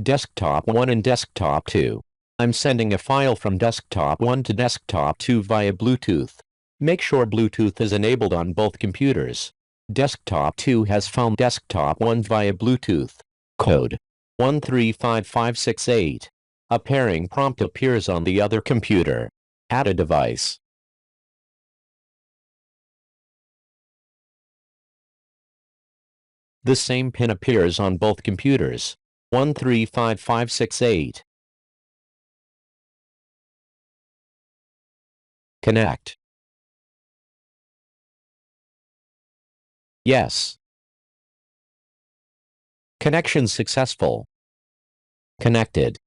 Desktop 1 and Desktop 2. I'm sending a file from Desktop 1 to Desktop 2 via Bluetooth. Make sure Bluetooth is enabled on both computers. Desktop 2 has found Desktop 1 via Bluetooth. Code 135568. A pairing prompt appears on the other computer. Add a device. The same pin appears on both computers. 135568. Connect. Yes. Connection successful. Connected.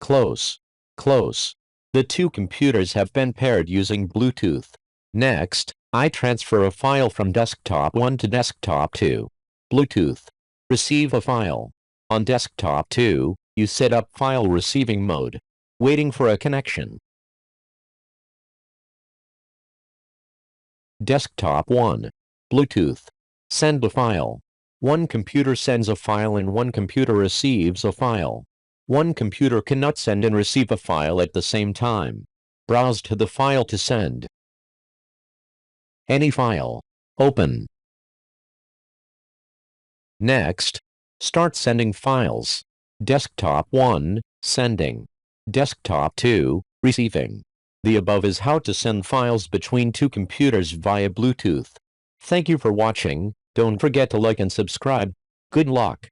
Close. Close. The two computers have been paired using Bluetooth. Next, I transfer a file from Desktop 1 to Desktop 2. Bluetooth. Receive a file. On Desktop 2, you set up file receiving mode. Waiting for a connection. Desktop 1. Bluetooth. Send a file. One computer sends a file and one computer receives a file. One computer cannot send and receive a file at the same time. Browse to the file to send. Any file. Open. Next, start sending files. Desktop 1, sending. Desktop 2, receiving. The above is how to send files between two computers via Bluetooth. Thank you for watching. Don't forget to like and subscribe. Good luck.